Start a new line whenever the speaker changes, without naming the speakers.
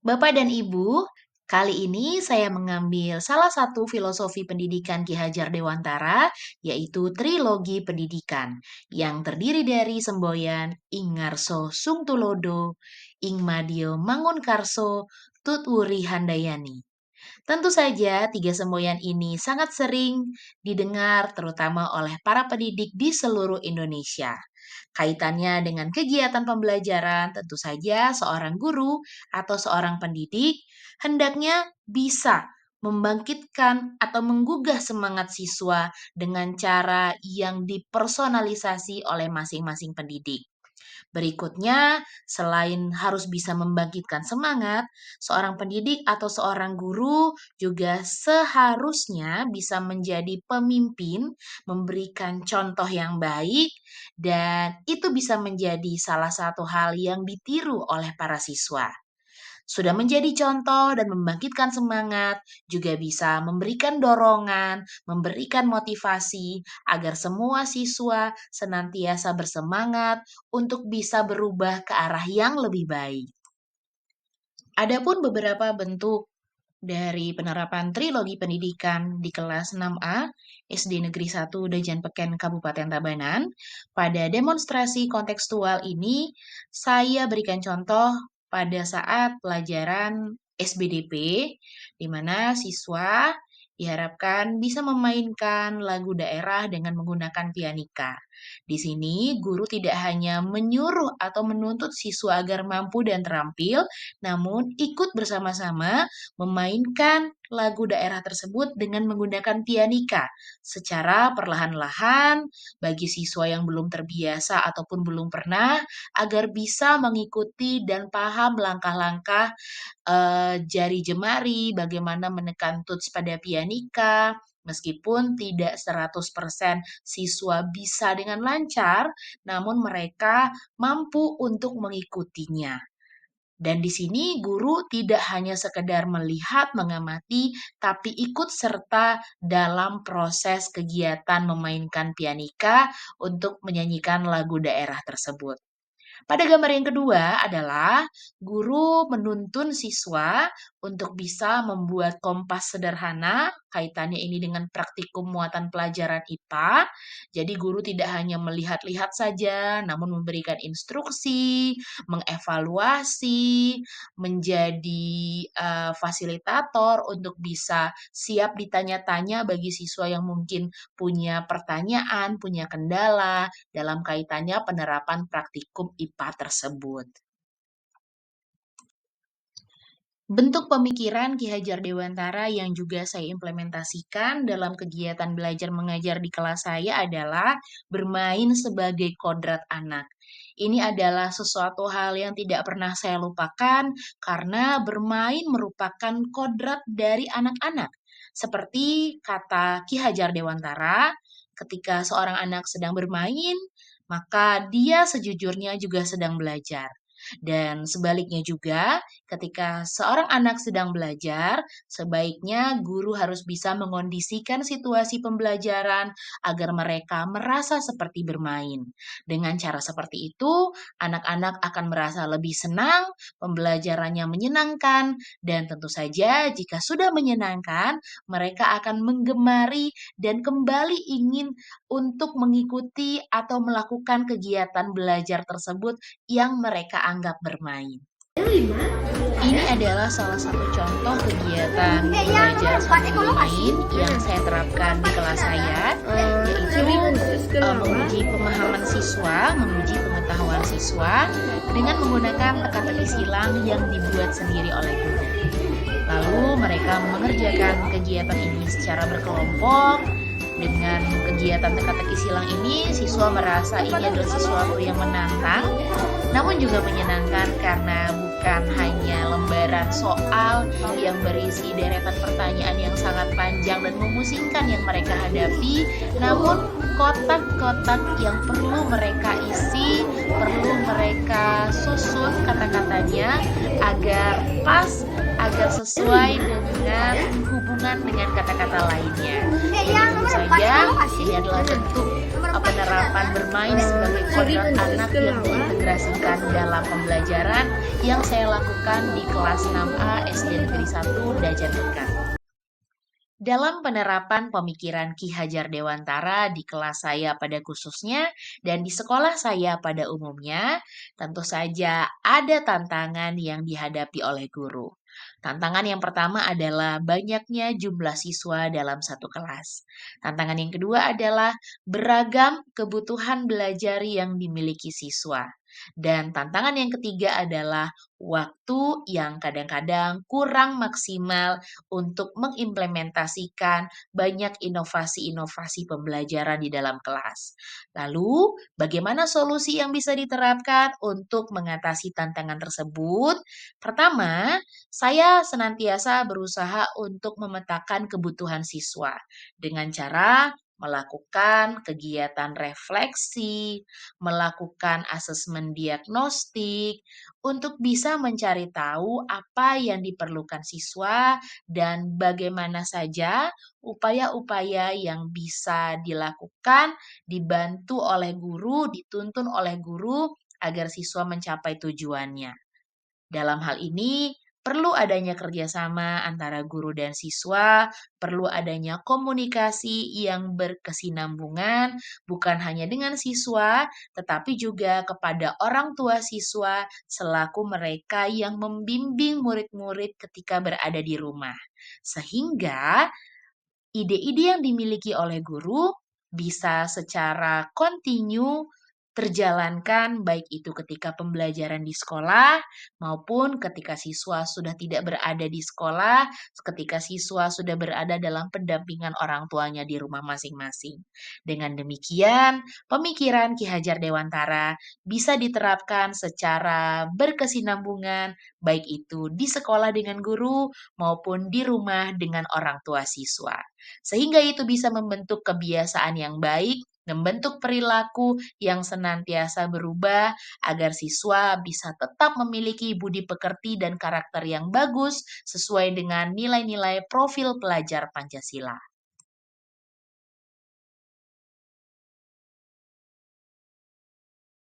Bapak dan Ibu, kali ini saya mengambil salah satu filosofi pendidikan Ki Hajar Dewantara, yaitu Trilogi Pendidikan, yang terdiri dari semboyan Ingarso Sungtulodo, Ingmadio Mangunkarso, Tutwuri Handayani. Tentu saja, tiga semboyan ini sangat sering didengar terutama oleh para pendidik di seluruh Indonesia. Kaitannya dengan kegiatan pembelajaran, tentu saja seorang guru atau seorang pendidik hendaknya bisa membangkitkan atau menggugah semangat siswa dengan cara yang dipersonalisasi oleh masing-masing pendidik. Berikutnya, selain harus bisa membangkitkan semangat, seorang pendidik atau seorang guru juga seharusnya bisa menjadi pemimpin, memberikan contoh yang baik, dan itu bisa menjadi salah satu hal yang ditiru oleh para siswa. Sudah menjadi contoh dan membangkitkan semangat, juga bisa memberikan dorongan, memberikan motivasi agar semua siswa senantiasa bersemangat untuk bisa berubah ke arah yang lebih baik. Adapun beberapa bentuk dari penerapan trilogi pendidikan di kelas 6A SD Negeri 1 Dajan Peken Kabupaten Tabanan. Pada demonstrasi kontekstual ini, saya berikan contoh pada saat pelajaran SBDP, di mana siswa diharapkan bisa memainkan lagu daerah dengan menggunakan pianika. Di sini, guru tidak hanya menyuruh atau menuntut siswa agar mampu dan terampil, namun ikut bersama-sama memainkan lagu daerah tersebut dengan menggunakan pianika secara perlahan-lahan bagi siswa yang belum terbiasa ataupun belum pernah agar bisa mengikuti dan paham langkah-langkah jari jemari, bagaimana menekan tuts pada pianika. Meskipun tidak 100% siswa bisa dengan lancar, namun mereka mampu untuk mengikutinya. Dan di sini guru tidak hanya sekedar melihat, mengamati, tapi ikut serta dalam proses kegiatan memainkan pianika untuk menyanyikan lagu daerah tersebut. Pada gambar yang kedua adalah guru menuntun siswa untuk bisa membuat kompas sederhana, kaitannya ini dengan praktikum muatan pelajaran IPA. Jadi guru tidak hanya melihat-lihat saja, namun memberikan instruksi, mengevaluasi, menjadi fasilitator untuk bisa siap ditanya-tanya bagi siswa yang mungkin punya pertanyaan, punya kendala dalam kaitannya penerapan praktikum IPA tersebut. Bentuk pemikiran Ki Hajar Dewantara yang juga saya implementasikan dalam kegiatan belajar mengajar di kelas saya adalah bermain sebagai kodrat anak. Ini adalah sesuatu hal yang tidak pernah saya lupakan karena bermain merupakan kodrat dari anak-anak. Seperti kata Ki Hajar Dewantara, ketika seorang anak sedang bermain, maka dia sejujurnya juga sedang belajar. Dan sebaliknya juga, ketika seorang anak sedang belajar, sebaiknya guru harus bisa mengondisikan situasi pembelajaran agar mereka merasa seperti bermain. Dengan cara seperti itu, anak-anak akan merasa lebih senang, pembelajarannya menyenangkan, dan tentu saja jika sudah menyenangkan, mereka akan menggemari dan kembali ingin untuk mengikuti atau melakukan kegiatan belajar tersebut yang mereka anggap bermain. Ini adalah salah satu contoh kegiatan belajar sambil bermain yang saya terapkan di kelas saya, yaitu menguji pemahaman siswa, menguji pengetahuan siswa dengan menggunakan teka-teki silang yang dibuat sendiri oleh guru. Lalu mereka mengerjakan kegiatan ini secara berkelompok. Dengan kegiatan teka-teki silang ini, siswa merasa ini adalah sesuatu yang menantang, namun juga menyenangkan karena bukan hanya lembaran soal yang berisi deretan pertanyaan yang sangat panjang dan memusingkan yang mereka hadapi, namun kotak-kotak yang perlu mereka isi, perlu mereka susun kata-katanya agar pas, agar sesuai dengan hubungan dengan kata-kata lainnya. Tentu saja ini adalah bentuk penerapan bermain sebagai potret anak yang diintegrasikan dalam pembelajaran yang saya lakukan di kelas 6A SD Negeri 1 Dajan Dekat. Dalam penerapan pemikiran Ki Hajar Dewantara di kelas saya pada khususnya dan di sekolah saya pada umumnya, tentu saja ada tantangan yang dihadapi oleh guru. Tantangan yang pertama adalah banyaknya jumlah siswa dalam satu kelas. Tantangan yang kedua adalah beragam kebutuhan belajar yang dimiliki siswa. Dan tantangan yang ketiga adalah waktu yang kadang-kadang kurang maksimal untuk mengimplementasikan banyak inovasi-inovasi pembelajaran di dalam kelas. Lalu, bagaimana solusi yang bisa diterapkan untuk mengatasi tantangan tersebut? Pertama, saya senantiasa berusaha untuk memetakan kebutuhan siswa dengan cara melakukan kegiatan refleksi, melakukan asesmen diagnostik, untuk bisa mencari tahu apa yang diperlukan siswa dan bagaimana saja upaya-upaya yang bisa dilakukan, dibantu oleh guru, dituntun oleh guru agar siswa mencapai tujuannya. Dalam hal ini, perlu adanya kerjasama antara guru dan siswa, perlu adanya komunikasi yang berkesinambungan, bukan hanya dengan siswa, tetapi juga kepada orang tua siswa selaku mereka yang membimbing murid-murid ketika berada di rumah. Sehingga ide-ide yang dimiliki oleh guru bisa secara kontinu terjalankan, baik itu ketika pembelajaran di sekolah maupun ketika siswa sudah tidak berada di sekolah, ketika siswa sudah berada dalam pendampingan orang tuanya di rumah masing-masing. Dengan demikian, pemikiran Ki Hajar Dewantara bisa diterapkan secara berkesinambungan, baik itu di sekolah dengan guru maupun di rumah dengan orang tua siswa. Sehingga itu bisa membentuk kebiasaan yang baik, membentuk perilaku yang senantiasa berubah agar siswa bisa tetap memiliki budi pekerti dan karakter yang bagus sesuai dengan nilai-nilai profil pelajar Pancasila.